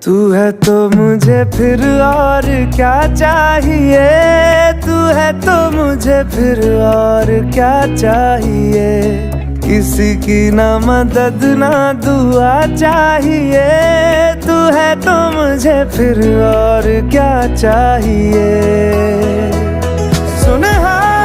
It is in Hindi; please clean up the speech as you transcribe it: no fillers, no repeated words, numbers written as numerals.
तू है तो मुझे फिर और क्या चाहिए, तू है तो मुझे फिर और क्या चाहिए। किसी की ना मदद ना दुआ चाहिए, तू है तो मुझे फिर और क्या चाहिए। सुन हाँ